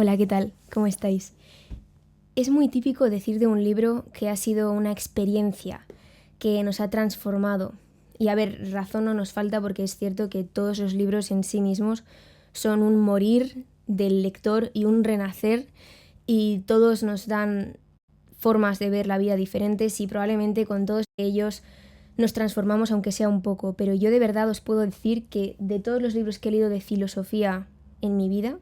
Hola, ¿qué tal? ¿Cómo estáis? Es muy típico decir de un libro que ha sido una experiencia, que nos ha transformado. Y a ver, razón no nos falta porque es cierto que todos los libros en sí mismos son un morir del lector y un renacer, y todos nos dan formas de ver la vida diferentes y probablemente con todos ellos nos transformamos aunque sea un poco. Pero yo de verdad os puedo decir que de todos los libros que he leído de filosofía en mi vida,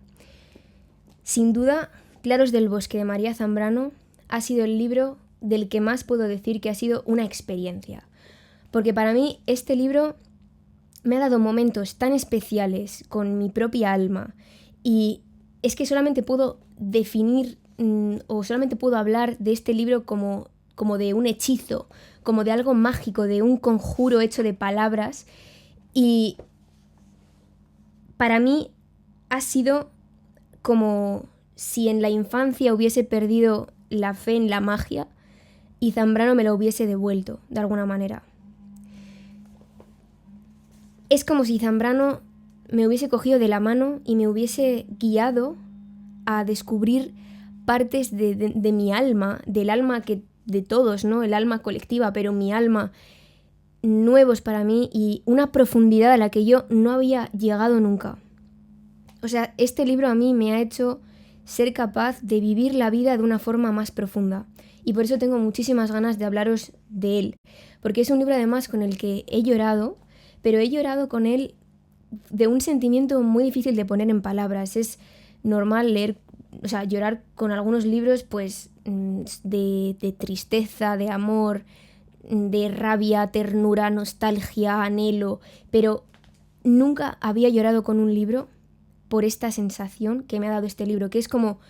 sin duda, Claros del Bosque de María Zambrano ha sido el libro del que más puedo decir que ha sido una experiencia. Porque para mí este libro me ha dado momentos tan especiales con mi propia alma, y es que solamente puedo definir o solamente puedo hablar de este libro como de un hechizo, como de algo mágico, de un conjuro hecho de palabras. Y para mí ha sido como si en la infancia hubiese perdido la fe en la magia y Zambrano me la hubiese devuelto de alguna manera. Es como si Zambrano me hubiese cogido de la mano y me hubiese guiado a descubrir partes de mi alma, del alma que de todos, ¿no? El alma colectiva, pero mi alma, nuevos para mí, y una profundidad a la que yo no había llegado nunca. O sea, este libro a mí me ha hecho ser capaz de vivir la vida de una forma más profunda. Y por eso tengo muchísimas ganas de hablaros de él. Porque es un libro además con el que he llorado, pero he llorado con él de un sentimiento muy difícil de poner en palabras. Es normal llorar con algunos libros, pues, de tristeza, de amor, de rabia, ternura, nostalgia, anhelo, pero nunca había llorado con un libro por esta sensación que me ha dado este libro, que es como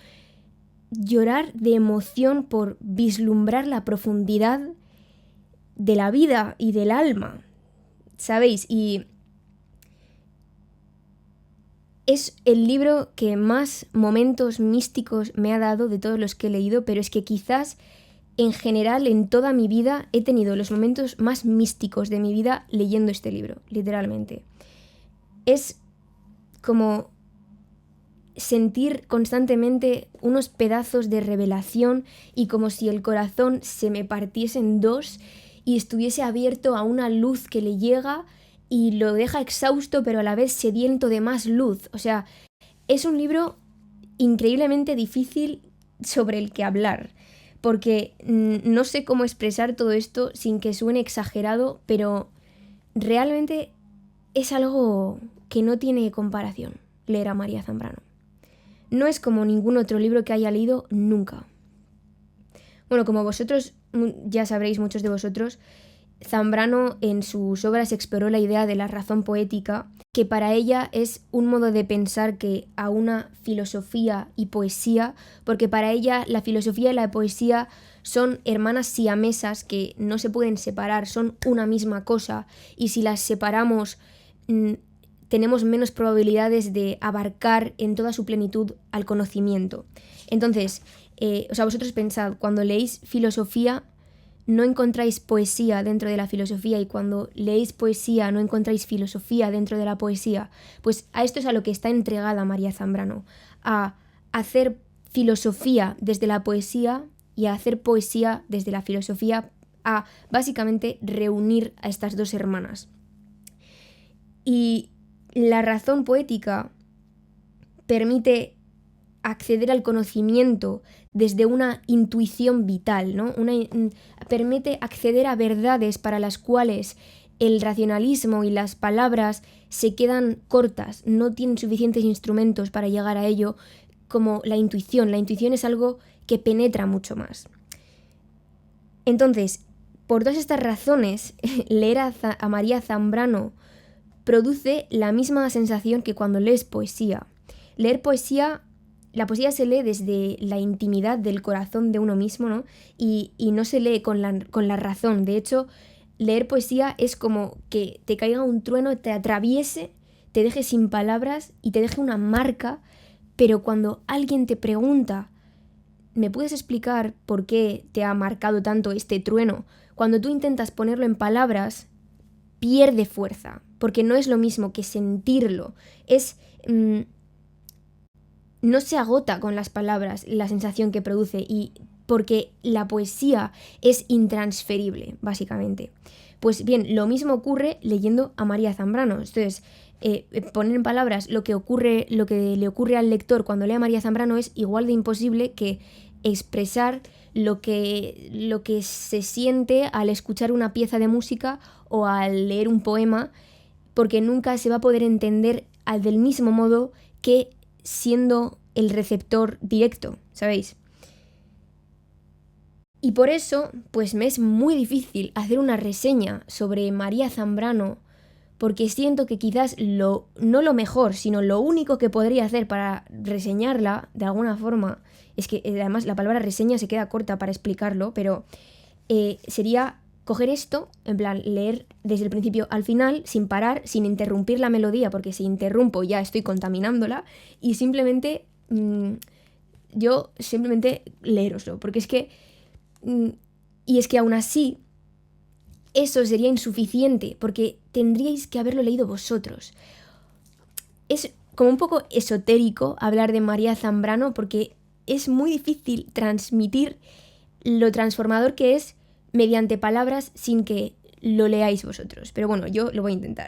llorar de emoción por vislumbrar la profundidad de la vida y del alma, ¿sabéis? Y es el libro que más momentos místicos me ha dado de todos los que he leído, pero es que quizás en general en toda mi vida he tenido los momentos más místicos de mi vida leyendo este libro, literalmente. Es como sentir constantemente unos pedazos de revelación y como si el corazón se me partiese en dos y estuviese abierto a una luz que le llega y lo deja exhausto pero a la vez sediento de más luz. O sea, es un libro increíblemente difícil sobre el que hablar, porque no sé cómo expresar todo esto sin que suene exagerado, pero realmente es algo que no tiene comparación leer a María Zambrano. No es como ningún otro libro que haya leído nunca. Bueno, como vosotros ya sabréis, muchos de vosotros, Zambrano en sus obras exploró la idea de la razón poética, que para ella es un modo de pensar que aúna filosofía y poesía, porque para ella la filosofía y la poesía son hermanas siamesas que no se pueden separar, son una misma cosa, y si las separamos tenemos menos probabilidades de abarcar en toda su plenitud al conocimiento. Entonces, vosotros pensad, cuando leéis filosofía no encontráis poesía dentro de la filosofía, y cuando leéis poesía no encontráis filosofía dentro de la poesía. Pues a esto es a lo que está entregada María Zambrano, a hacer filosofía desde la poesía y a hacer poesía desde la filosofía, a básicamente reunir a estas dos hermanas. Y la razón poética permite acceder al conocimiento desde una intuición vital, ¿no? Permite acceder a verdades para las cuales el racionalismo y las palabras se quedan cortas, no tienen suficientes instrumentos para llegar a ello, como la intuición. La intuición es algo que penetra mucho más. Entonces, por todas estas razones, leer a María Zambrano produce la misma sensación que cuando lees poesía. Leer poesía, la poesía se lee desde la intimidad del corazón de uno mismo, ¿no? Y no se lee con la razón. De hecho, leer poesía es como que te caiga un trueno, te atraviese, te deje sin palabras y te deje una marca, pero cuando alguien te pregunta, ¿me puedes explicar por qué te ha marcado tanto este trueno? Cuando tú intentas ponerlo en palabras, pierde fuerza, porque no es lo mismo que sentirlo. Es no se agota con las palabras la sensación que produce, y porque la poesía es intransferible, básicamente. Pues bien, lo mismo ocurre leyendo a María Zambrano. Entonces, poner en palabras lo que le ocurre al lector cuando lee a María Zambrano es igual de imposible que expresar lo que se siente al escuchar una pieza de música o al leer un poema, porque nunca se va a poder entender del mismo modo que siendo el receptor directo, ¿sabéis? Y por eso, pues me es muy difícil hacer una reseña sobre María Zambrano, porque siento que quizás no lo mejor, sino lo único que podría hacer para reseñarla de alguna forma, es que además la palabra reseña se queda corta para explicarlo, pero sería coger esto, en plan, leer desde el principio al final, sin parar, sin interrumpir la melodía, porque si interrumpo ya estoy contaminándola, y simplemente yo simplemente leeroslo, porque es que y es que aún así eso sería insuficiente, porque tendríais que haberlo leído vosotros. Es como un poco esotérico hablar de María Zambrano, porque es muy difícil transmitir lo transformador que es mediante palabras sin que lo leáis vosotros. Pero bueno, yo lo voy a intentar.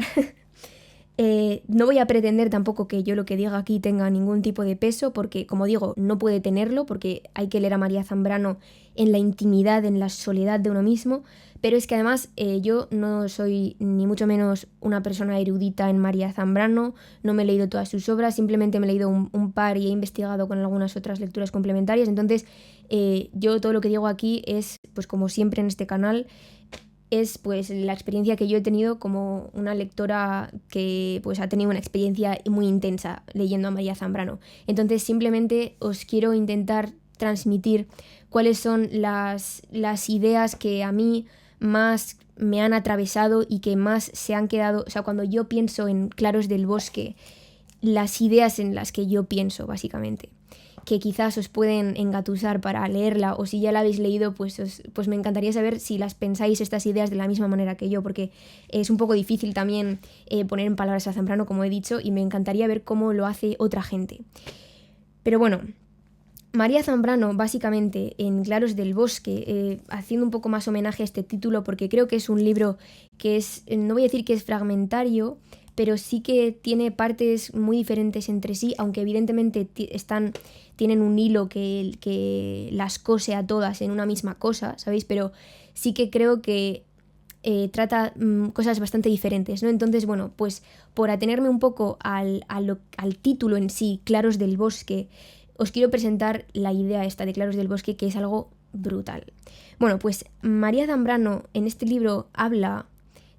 No voy a pretender tampoco que yo lo que diga aquí tenga ningún tipo de peso, porque, como digo, no puede tenerlo, porque hay que leer a María Zambrano en la intimidad, en la soledad de uno mismo. Pero es que además yo no soy ni mucho menos una persona erudita en María Zambrano, no me he leído todas sus obras, simplemente me he leído un par y he investigado con algunas otras lecturas complementarias. Entonces yo todo lo que digo aquí es, pues como siempre en este canal, es pues la experiencia que yo he tenido como una lectora que pues ha tenido una experiencia muy intensa leyendo a María Zambrano. Entonces simplemente os quiero intentar transmitir cuáles son las ideas que a mí más me han atravesado y que más se han quedado, o sea, cuando yo pienso en Claros del Bosque, las ideas en las que yo pienso, básicamente, que quizás os pueden engatusar para leerla, o si ya la habéis leído, pues me encantaría saber si las pensáis estas ideas de la misma manera que yo, porque es un poco difícil también poner en palabras a Zambrano, como he dicho, y me encantaría ver cómo lo hace otra gente. Pero bueno, María Zambrano, básicamente, en Claros del Bosque, haciendo un poco más homenaje a este título, porque creo que es un libro que es, no voy a decir que es fragmentario, pero sí que tiene partes muy diferentes entre sí, aunque evidentemente tienen un hilo que las cose a todas en una misma cosa, ¿sabéis? Pero sí que creo que trata cosas bastante diferentes, ¿no? Entonces, bueno, pues por atenerme un poco al título en sí, Claros del Bosque, os quiero presentar la idea esta de Claros del Bosque, que es algo brutal. Bueno, pues María Zambrano en este libro habla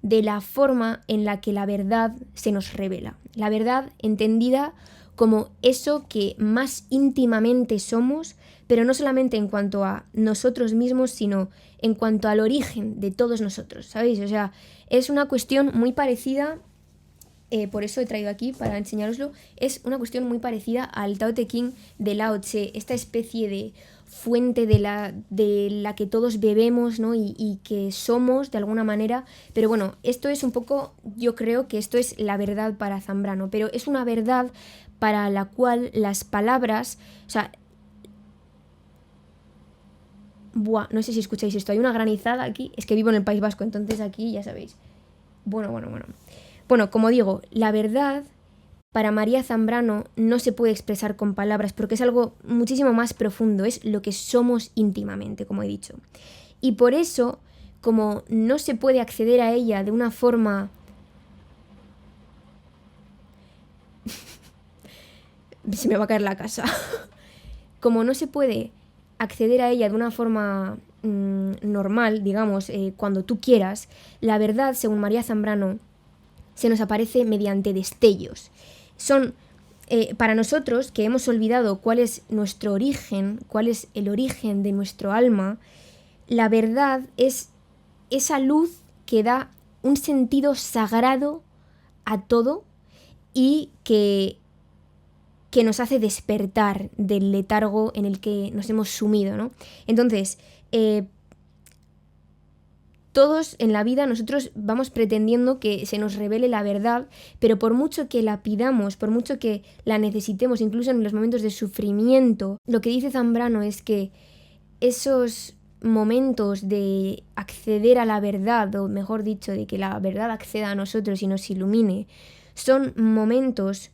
de la forma en la que la verdad se nos revela. La verdad entendida como eso que más íntimamente somos, pero no solamente en cuanto a nosotros mismos, sino en cuanto al origen de todos nosotros, ¿sabéis? O sea, es una cuestión muy parecida, por eso he traído aquí para enseñároslo, es una cuestión muy parecida al Tao Te Ching de Lao Tse, esta especie de fuente de la que todos bebemos, ¿no? Y que somos de alguna manera. Pero bueno, esto es un poco, yo creo que esto es la verdad para Zambrano, pero es una verdad para la cual las palabras, o sea, buah, no sé si escucháis esto, hay una granizada aquí, es que vivo en el País Vasco, entonces aquí ya sabéis. Bueno. Bueno, como digo, la verdad para María Zambrano no se puede expresar con palabras porque es algo muchísimo más profundo, es lo que somos íntimamente, como he dicho. Y por eso, como no se puede acceder a ella de una forma... Se me va a caer la casa. Como no se puede acceder a ella de una forma normal, digamos, cuando tú quieras, la verdad, según María Zambrano, se nos aparece mediante destellos. Son para nosotros, que hemos olvidado cuál es nuestro origen, cuál es el origen de nuestro alma, la verdad es esa luz que da un sentido sagrado a todo y que nos hace despertar del letargo en el que nos hemos sumido, ¿no? Entonces, Todos en la vida nosotros vamos pretendiendo que se nos revele la verdad, pero por mucho que la pidamos, por mucho que la necesitemos, incluso en los momentos de sufrimiento, lo que dice Zambrano es que esos momentos de acceder a la verdad, o mejor dicho, de que la verdad acceda a nosotros y nos ilumine, son momentos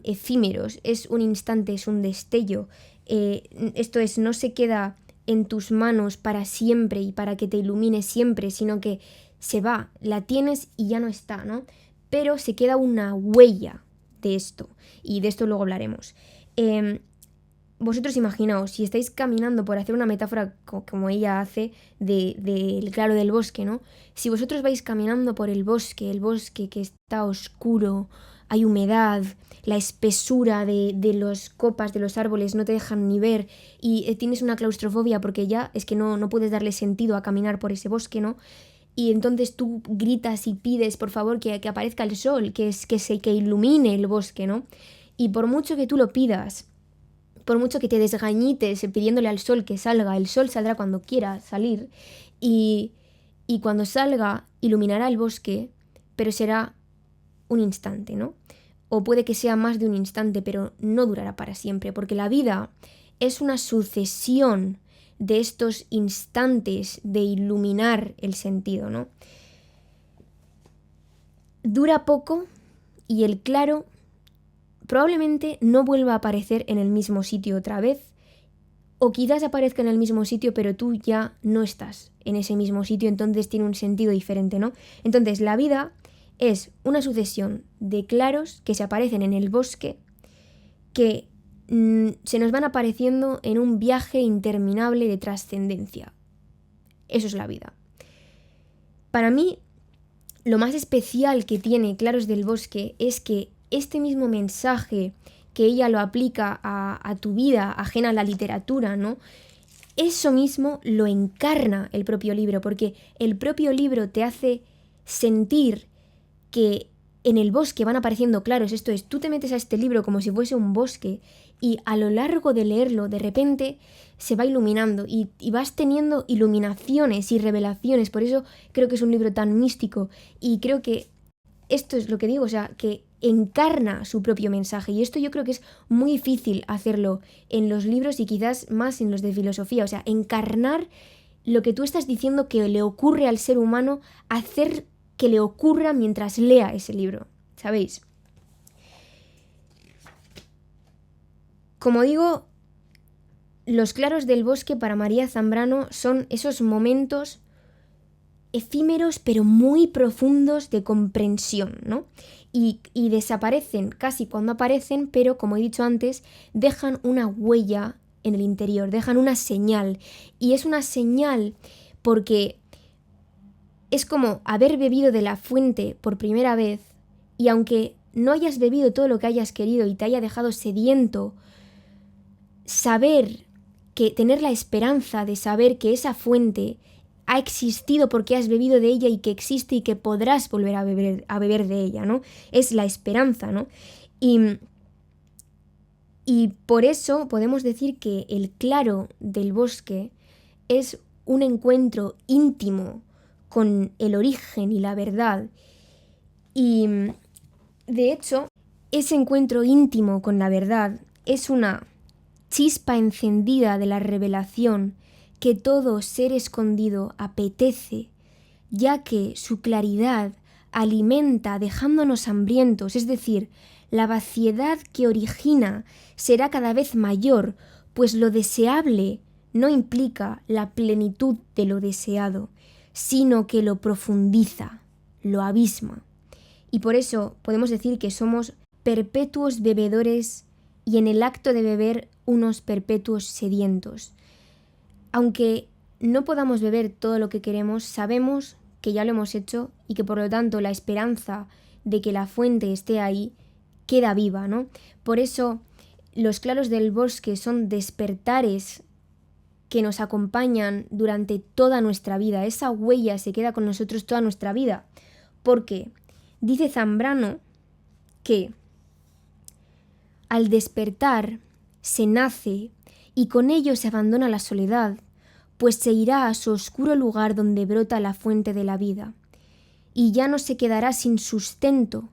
efímeros, es un instante, es un destello. Esto es, no se queda en tus manos para siempre y para que te ilumine siempre, sino que se va, la tienes y ya no está, ¿no? Pero se queda una huella de esto, y de esto luego hablaremos. Vosotros imaginaos, si estáis caminando, por hacer una metáfora como ella hace del claro del bosque, ¿no? Si vosotros vais caminando por el bosque que está oscuro, hay humedad, la espesura de las copas de los árboles no te dejan ni ver y tienes una claustrofobia porque ya es que no puedes darle sentido a caminar por ese bosque, ¿no? Y entonces tú gritas y pides, por favor, que aparezca el sol, que ilumine el bosque, ¿no? Y por mucho que tú lo pidas, por mucho que te desgañites pidiéndole al sol que salga, el sol saldrá cuando quiera salir y cuando salga iluminará el bosque, pero será un instante, ¿no? O puede que sea más de un instante, pero no durará para siempre, porque la vida es una sucesión de estos instantes de iluminar el sentido, ¿no? Dura poco y el claro probablemente no vuelva a aparecer en el mismo sitio otra vez, o quizás aparezca en el mismo sitio, pero tú ya no estás en ese mismo sitio, entonces tiene un sentido diferente, ¿no? Entonces la vida es una sucesión de claros que se aparecen en el bosque, que se nos van apareciendo en un viaje interminable de trascendencia. Eso es la vida. Para mí, lo más especial que tiene Claros del Bosque es que este mismo mensaje que ella lo aplica a tu vida ajena a la literatura, ¿no? Eso mismo lo encarna el propio libro, porque el propio libro te hace sentir que en el bosque van apareciendo claros. Esto es, tú te metes a este libro como si fuese un bosque y a lo largo de leerlo, de repente se va iluminando y vas teniendo iluminaciones y revelaciones. Por eso creo que es un libro tan místico y creo que esto es lo que digo, o sea, que encarna su propio mensaje, y esto yo creo que es muy difícil hacerlo en los libros y quizás más en los de filosofía, o sea, encarnar lo que tú estás diciendo que le ocurre al ser humano, hacer que le ocurra mientras lea ese libro, ¿sabéis? Como digo, los claros del bosque para María Zambrano son esos momentos efímeros pero muy profundos de comprensión, ¿no? Y desaparecen casi cuando aparecen, pero como he dicho antes, dejan una huella en el interior, dejan una señal. Y es una señal porque es como haber bebido de la fuente por primera vez y aunque no hayas bebido todo lo que hayas querido y te haya dejado sediento, tener la esperanza de saber que esa fuente ha existido porque has bebido de ella y que existe y que podrás volver a beber de ella, ¿no? Es la esperanza, ¿no? Y por eso podemos decir que el claro del bosque es un encuentro íntimo con el origen y la verdad. Y de hecho, ese encuentro íntimo con la verdad es una chispa encendida de la revelación que todo ser escondido apetece, ya que su claridad alimenta dejándonos hambrientos, es decir, la vaciedad que origina será cada vez mayor, pues lo deseable no implica la plenitud de lo deseado, sino que lo profundiza, lo abisma. Y por eso podemos decir que somos perpetuos bebedores y en el acto de beber unos perpetuos sedientos. Aunque no podamos beber todo lo que queremos, sabemos que ya lo hemos hecho y que por lo tanto la esperanza de que la fuente esté ahí queda viva, ¿no? Por eso los claros del bosque son despertares que nos acompañan durante toda nuestra vida. Esa huella se queda con nosotros toda nuestra vida. Porque dice Zambrano que al despertar se nace y con ello se abandona la soledad, pues se irá a su oscuro lugar donde brota la fuente de la vida, y ya no se quedará sin sustento,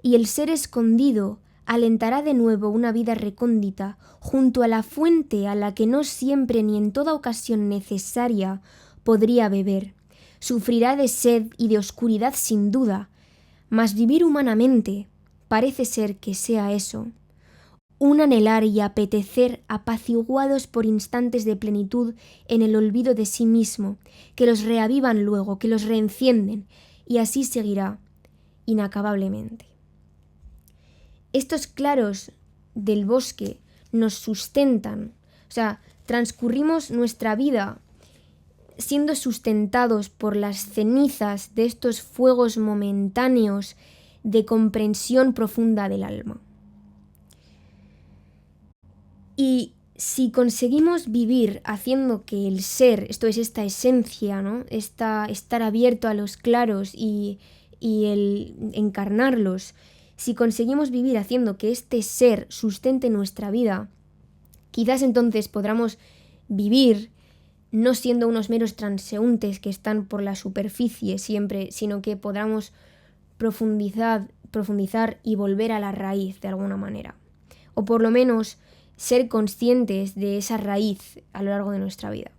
y el ser escondido alentará de nuevo una vida recóndita junto a la fuente a la que no siempre ni en toda ocasión necesaria podría beber. Sufrirá de sed y de oscuridad sin duda, mas vivir humanamente parece ser que sea eso, un anhelar y apetecer apaciguados por instantes de plenitud en el olvido de sí mismo, que los reavivan luego, que los reencienden, y así seguirá inacabablemente. Estos claros del bosque nos sustentan, o sea, transcurrimos nuestra vida siendo sustentados por las cenizas de estos fuegos momentáneos de comprensión profunda del alma. Y si conseguimos vivir haciendo que el ser, esto es esta esencia, ¿no? Estar abierto a los claros y el encarnarlos, si conseguimos vivir haciendo que este ser sustente nuestra vida, quizás entonces podamos vivir no siendo unos meros transeúntes que están por la superficie siempre, sino que podamos profundizar y volver a la raíz de alguna manera. O por lo menos ser conscientes de esa raíz a lo largo de nuestra vida.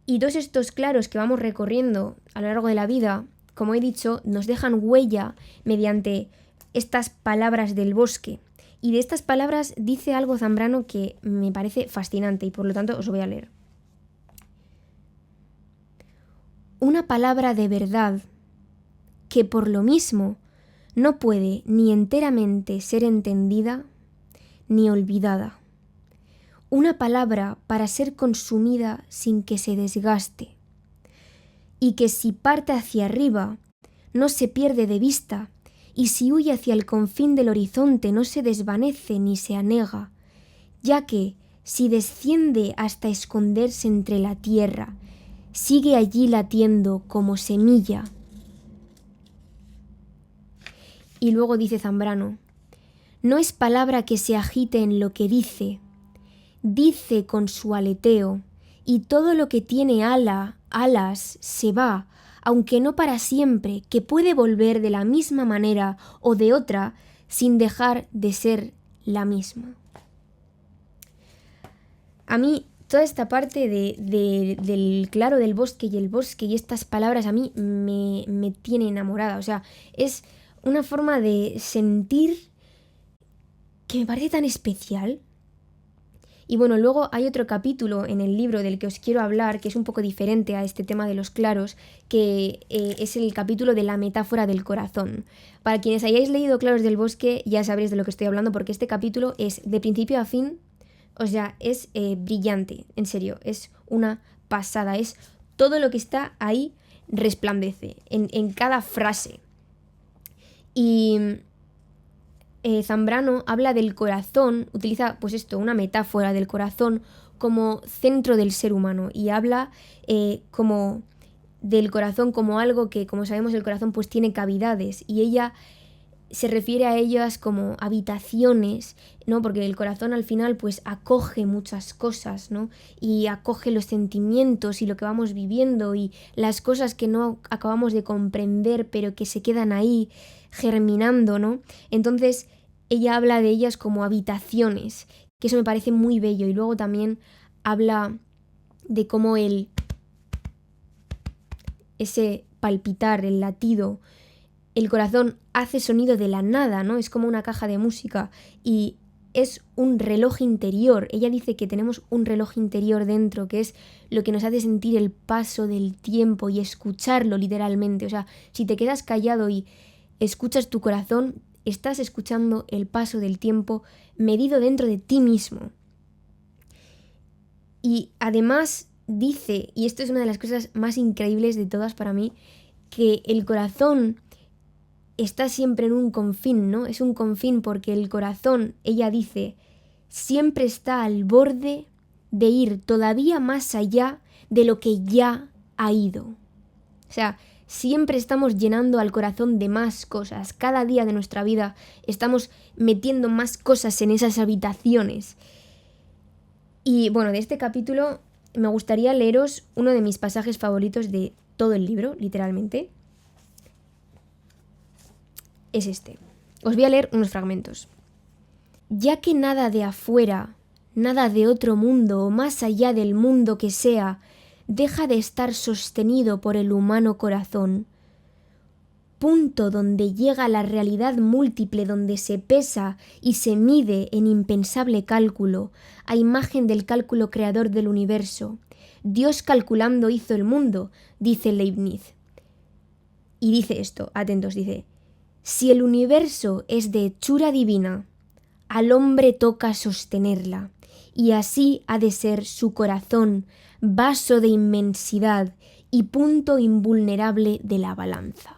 Y todos estos claros que vamos recorriendo a lo largo de la vida, como he dicho, nos dejan huella mediante estas palabras del bosque. Y de estas palabras dice algo Zambrano que me parece fascinante y por lo tanto os lo voy a leer. Una palabra de verdad que por lo mismo no puede ni enteramente ser entendida ni olvidada. Una palabra para ser consumida sin que se desgaste, y que si parte hacia arriba no se pierde de vista, y si huye hacia el confín del horizonte no se desvanece ni se anega, ya que si desciende hasta esconderse entre la tierra, sigue allí latiendo como semilla. Y luego dice Zambrano, no es palabra que se agite en lo que dice con su aleteo, y todo lo que tiene alas se va, aunque no para siempre, que puede volver de la misma manera o de otra sin dejar de ser la misma. A mí toda esta parte del claro del bosque y estas palabras a mí me tiene enamorada. O sea, es una forma de sentir que me parece tan especial. Y bueno, luego hay otro capítulo en el libro del que os quiero hablar, que es un poco diferente a este tema de los claros, que es el capítulo de la metáfora del corazón. Para quienes hayáis leído Claros del Bosque ya sabréis de lo que estoy hablando, porque este capítulo es de principio a fin, o sea, es brillante, en serio, es una pasada, es todo lo que está ahí resplandece, en cada frase. Y Zambrano habla del corazón, utiliza pues esto, una metáfora del corazón como centro del ser humano, y habla como del corazón como algo que, como sabemos, el corazón pues tiene cavidades, y ella se refiere a ellas como habitaciones, ¿no? Porque el corazón al final pues acoge muchas cosas, ¿no? Y acoge los sentimientos y lo que vamos viviendo y las cosas que no acabamos de comprender pero que se quedan ahí germinando, ¿no? Entonces ella habla de ellas como habitaciones, que eso me parece muy bello. Y luego también habla de cómo ese palpitar, el latido, el corazón hace sonido de la nada, ¿no? Es como una caja de música y es un reloj interior. Ella dice que tenemos un reloj interior dentro, que es lo que nos hace sentir el paso del tiempo y escucharlo literalmente. O sea, si te quedas callado y escuchas tu corazón, estás escuchando el paso del tiempo medido dentro de ti mismo. Y además dice, y esto es una de las cosas más increíbles de todas para mí, que el corazón está siempre en un confín, ¿no? Es un confín porque el corazón, ella dice, siempre está al borde de ir todavía más allá de lo que ya ha ido. O sea, siempre estamos llenando al corazón de más cosas. Cada día de nuestra vida estamos metiendo más cosas en esas habitaciones. Y bueno, de este capítulo me gustaría leeros uno de mis pasajes favoritos de todo el libro, literalmente. Es este. Os voy a leer unos fragmentos. Ya que nada de afuera, nada de otro mundo o más allá del mundo que sea, deja de estar sostenido por el humano corazón, punto donde llega la realidad múltiple, donde se pesa y se mide en impensable cálculo, a imagen del cálculo creador del universo. Dios calculando hizo el mundo, dice Leibniz. Y dice esto, atentos, dice: si el universo es de hechura divina, al hombre toca sostenerla, y así ha de ser su corazón, vaso de inmensidad y punto invulnerable de la balanza.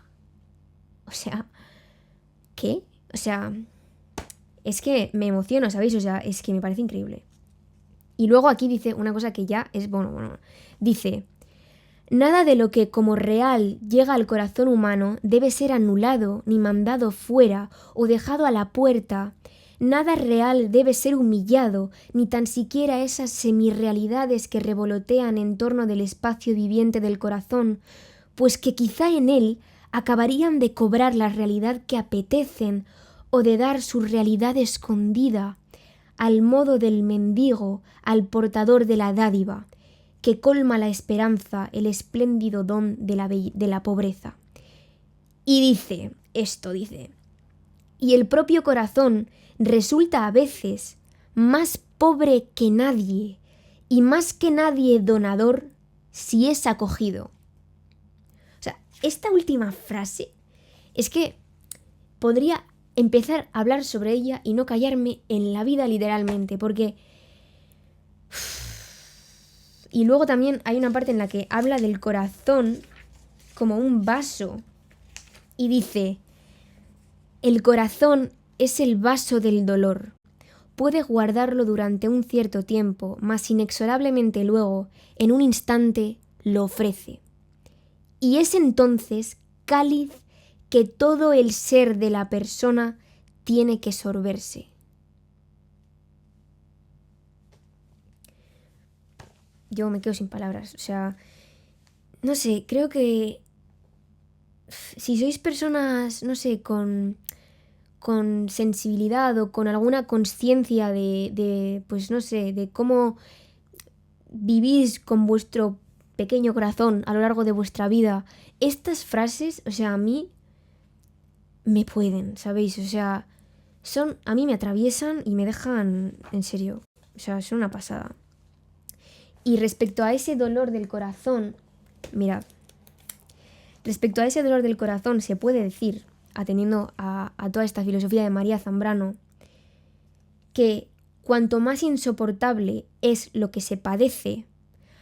O sea, ¿qué? O sea, es que me emociono, ¿sabéis? O sea, es que me parece increíble. Y luego aquí dice una cosa que ya es, bueno, dice: nada de lo que como real llega al corazón humano debe ser anulado, ni mandado fuera o dejado a la puerta. Nada real debe ser humillado, ni tan siquiera esas semirrealidades que revolotean en torno del espacio viviente del corazón, pues que quizá en él acabarían de cobrar la realidad que apetecen o de dar su realidad escondida, al modo del mendigo al portador de la dádiva, que colma la esperanza, el espléndido don de la pobreza. Y dice, y el propio corazón resulta a veces más pobre que nadie y más que nadie donador si es acogido. O sea, esta última frase es que podría empezar a hablar sobre ella y no callarme en la vida literalmente, porque... Y luego también hay una parte en la que habla del corazón como un vaso y dice: el corazón es el vaso del dolor. Puede guardarlo durante un cierto tiempo, mas inexorablemente luego, en un instante, lo ofrece. Y es entonces cáliz que todo el ser de la persona tiene que sorberse. Yo me quedo sin palabras. O sea, no sé, creo que si sois personas, no sé, con sensibilidad o con alguna conciencia pues no sé, de cómo vivís con vuestro pequeño corazón a lo largo de vuestra vida, estas frases, o sea, a mí me pueden, ¿sabéis? O sea, a mí me atraviesan y me dejan, en serio, o sea, son una pasada. Y respecto a ese dolor del corazón, mirad, respecto a ese dolor del corazón se puede decir, atendiendo a toda esta filosofía de María Zambrano, que cuanto más insoportable es lo que se padece,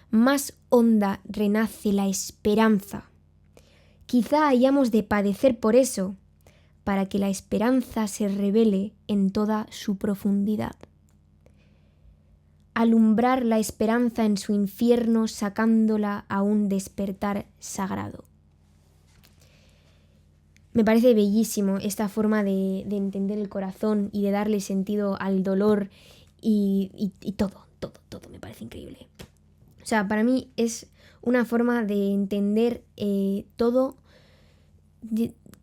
más honda renace la esperanza. Quizá hayamos de padecer por eso, para que la esperanza se revele en toda su profundidad. Alumbrar la esperanza en su infierno, sacándola a un despertar sagrado. Me parece bellísimo esta forma de entender el corazón y de darle sentido al dolor y todo me parece increíble. O sea, para mí es una forma de entender todo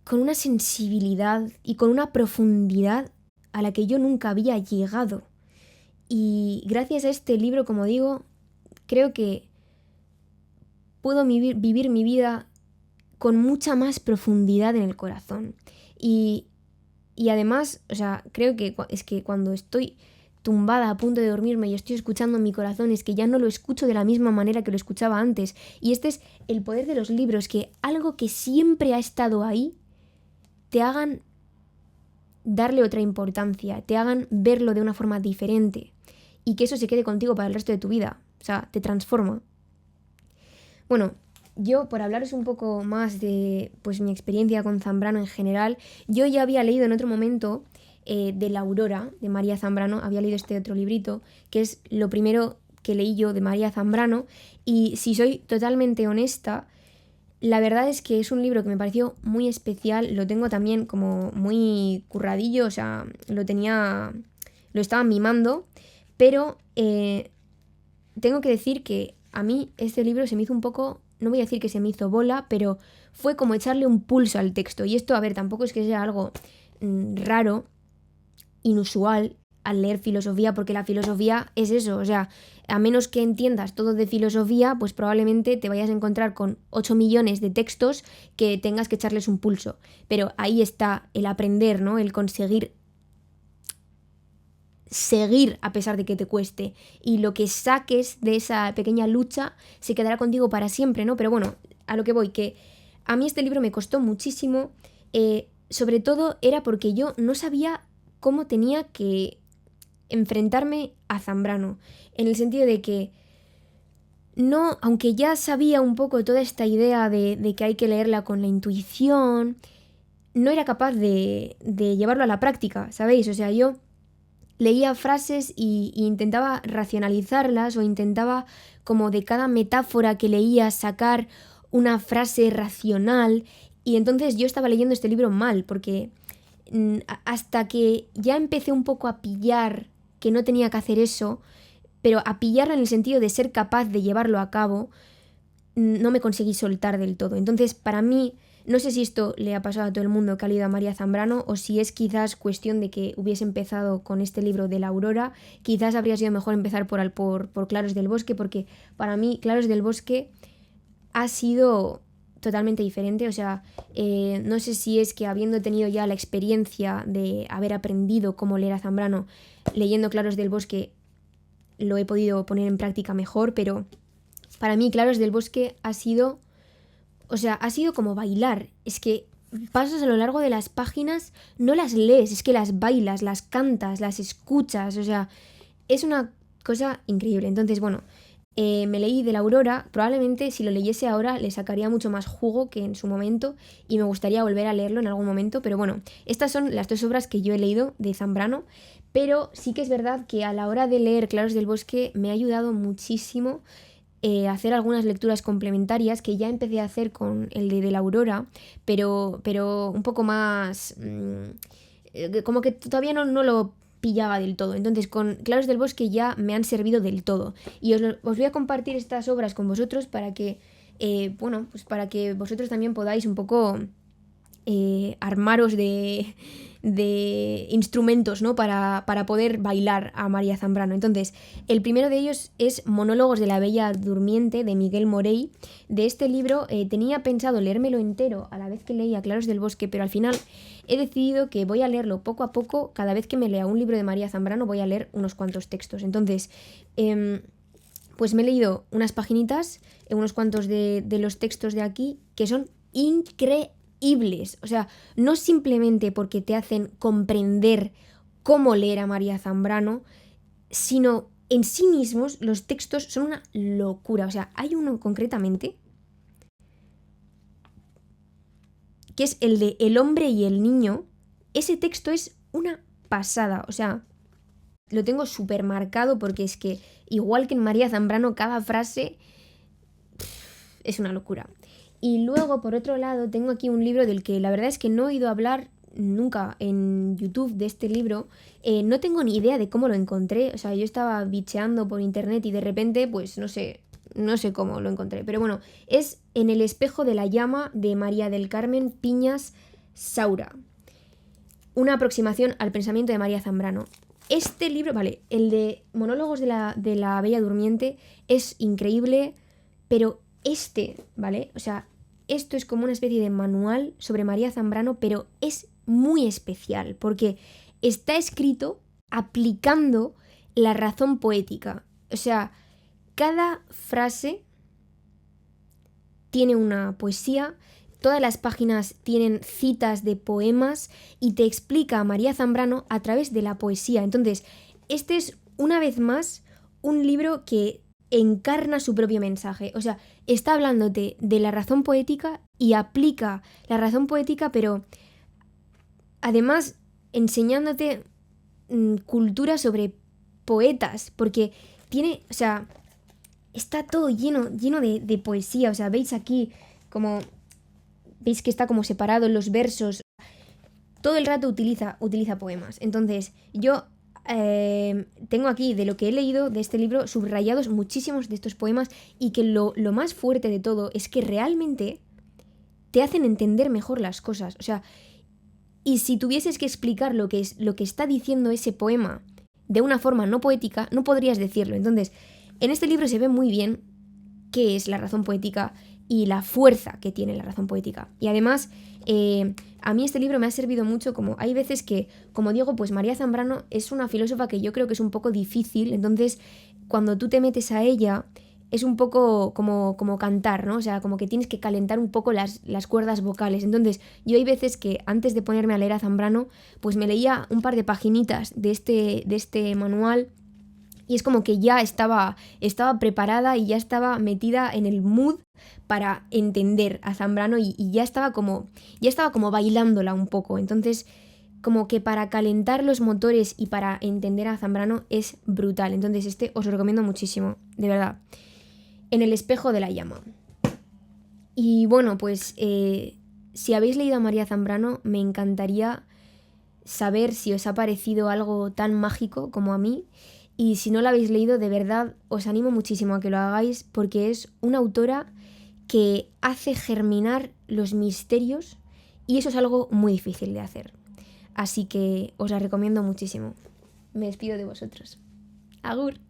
con una sensibilidad y con una profundidad a la que yo nunca había llegado. Y gracias a este libro, como digo, creo que puedo vivir mi vida con mucha más profundidad en el corazón. Y además, o sea, creo que es que cuando estoy tumbada a punto de dormirme y estoy escuchando mi corazón, es que ya no lo escucho de la misma manera que lo escuchaba antes. Y este es el poder de los libros, que algo que siempre ha estado ahí, te hagan darle otra importancia, te hagan verlo de una forma diferente y que eso se quede contigo para el resto de tu vida. O sea, te transforma. Bueno, yo, por hablaros un poco más de pues mi experiencia con Zambrano en general, yo ya había leído en otro momento de La Aurora, de María Zambrano, había leído este otro librito, que es lo primero que leí yo de María Zambrano, y si soy totalmente honesta, la verdad es que es un libro que me pareció muy especial, lo tengo también como muy curradillo, o sea, lo estaba mimando, pero tengo que decir que a mí este libro se me hizo un poco, no voy a decir que se me hizo bola, pero fue como echarle un pulso al texto. Y esto, a ver, tampoco es que sea algo raro, inusual al leer filosofía, porque la filosofía es eso, o sea, a menos que entiendas todo de filosofía, pues probablemente te vayas a encontrar con 8 millones de textos que tengas que echarles un pulso. Pero ahí está el aprender, ¿no? El conseguir seguir a pesar de que te cueste, y lo que saques de esa pequeña lucha se quedará contigo para siempre, ¿no? Pero bueno, a lo que voy, que a mí este libro me costó muchísimo, sobre todo era porque yo no sabía cómo tenía que enfrentarme a Zambrano, en el sentido de que no, aunque ya sabía un poco toda esta idea de que hay que leerla con la intuición, no era capaz de llevarlo a la práctica, ¿sabéis? O sea, yo leía frases y intentaba racionalizarlas, o intentaba como de cada metáfora que leía sacar una frase racional, y entonces yo estaba leyendo este libro mal, porque hasta que ya empecé un poco a pillar que no tenía que hacer eso, pero a pillarlo en el sentido de ser capaz de llevarlo a cabo, no me conseguí soltar del todo. Entonces, para mí, no sé si esto le ha pasado a todo el mundo que ha leído a María Zambrano, o si es quizás cuestión de que hubiese empezado con este libro de La Aurora. Quizás habría sido mejor empezar por Claros del Bosque, porque para mí Claros del Bosque ha sido totalmente diferente. O sea, no sé si es que habiendo tenido ya la experiencia de haber aprendido cómo leer a Zambrano, leyendo Claros del Bosque lo he podido poner en práctica mejor, pero para mí Claros del Bosque ha sido, o sea, ha sido como bailar. Es que pasas a lo largo de las páginas, no las lees, es que las bailas, las cantas, las escuchas, o sea, es una cosa increíble. Entonces, bueno, me leí de La Aurora. Probablemente si lo leyese ahora le sacaría mucho más jugo que en su momento, y me gustaría volver a leerlo en algún momento, pero bueno, estas son las dos obras que yo he leído de Zambrano. Pero sí que es verdad que a la hora de leer Claros del Bosque me ha ayudado muchísimo hacer algunas lecturas complementarias que ya empecé a hacer con el de La Aurora, pero un poco más como que todavía no lo pillaba del todo. Entonces con Claros del Bosque ya me han servido del todo, y os voy a compartir estas obras con vosotros para que bueno, pues para que vosotros también podáis un poco armaros de instrumentos, ¿no? Para poder bailar a María Zambrano. Entonces, el primero de ellos es Monólogos de la Bella Durmiente, de Miguel Morey. De este libro tenía pensado leérmelo entero a la vez que leía Claros del Bosque, pero al final he decidido que voy a leerlo poco a poco. Cada vez que me lea un libro de María Zambrano voy a leer unos cuantos textos. Entonces, pues me he leído unas paginitas, unos cuantos de los textos de aquí, que son increíbles. O sea, no simplemente porque te hacen comprender cómo leer a María Zambrano, sino en sí mismos los textos son una locura. O sea, hay uno concretamente que es el de El hombre y el niño. Ese texto es una pasada. O sea, lo tengo súper marcado, porque es que igual que en María Zambrano, cada frase es una locura. Y luego, por otro lado, tengo aquí un libro del que la verdad es que no he oído hablar nunca en YouTube de este libro. No tengo ni idea de cómo lo encontré. O sea, yo estaba bicheando por internet y de repente, pues no sé cómo lo encontré. Pero bueno, es En el espejo de la llama, de María del Carmen Piñas Saura. Una aproximación al pensamiento de María Zambrano. Este libro, vale, el de Monólogos de la Bella Durmiente es increíble, pero ¿vale? O sea, esto es como una especie de manual sobre María Zambrano, pero es muy especial, porque está escrito aplicando la razón poética. O sea, cada frase tiene una poesía, todas las páginas tienen citas de poemas, y te explica a María Zambrano a través de la poesía. Entonces, este es, una vez más, un libro que encarna su propio mensaje. O sea, está hablándote de la razón poética y aplica la razón poética, pero además enseñándote cultura sobre poetas, porque tiene, o sea, está todo lleno de poesía. O sea, veis aquí como, veis que está como separado en los versos. Todo el rato utiliza poemas. Entonces, yo tengo aquí, de lo que he leído de este libro, subrayados muchísimos de estos poemas, y que lo más fuerte de todo es que realmente te hacen entender mejor las cosas. O sea, y si tuvieses que explicar lo que está diciendo ese poema de una forma no poética, no podrías decirlo. Entonces, en este libro se ve muy bien qué es la razón poética y la fuerza que tiene la razón poética. Y además, a mí este libro me ha servido mucho, como hay veces que, como digo, pues María Zambrano es una filósofa que yo creo que es un poco difícil, entonces cuando tú te metes a ella es un poco como cantar, ¿no? O sea, como que tienes que calentar un poco las cuerdas vocales. Entonces, yo hay veces que antes de ponerme a leer a Zambrano, pues me leía un par de paginitas de este manual, y es como que ya estaba preparada y ya estaba metida en el mood para entender a Zambrano, y ya estaba como bailándola un poco. Entonces, como que para calentar los motores y para entender a Zambrano es brutal. Entonces, os lo recomiendo muchísimo, de verdad. En el espejo de la llama. Y bueno, pues si habéis leído a María Zambrano, me encantaría saber si os ha parecido algo tan mágico como a mí. Y si no lo habéis leído, de verdad os animo muchísimo a que lo hagáis, porque es una autora que hace germinar los misterios, y eso es algo muy difícil de hacer. Así que os la recomiendo muchísimo. Me despido de vosotros. Agur.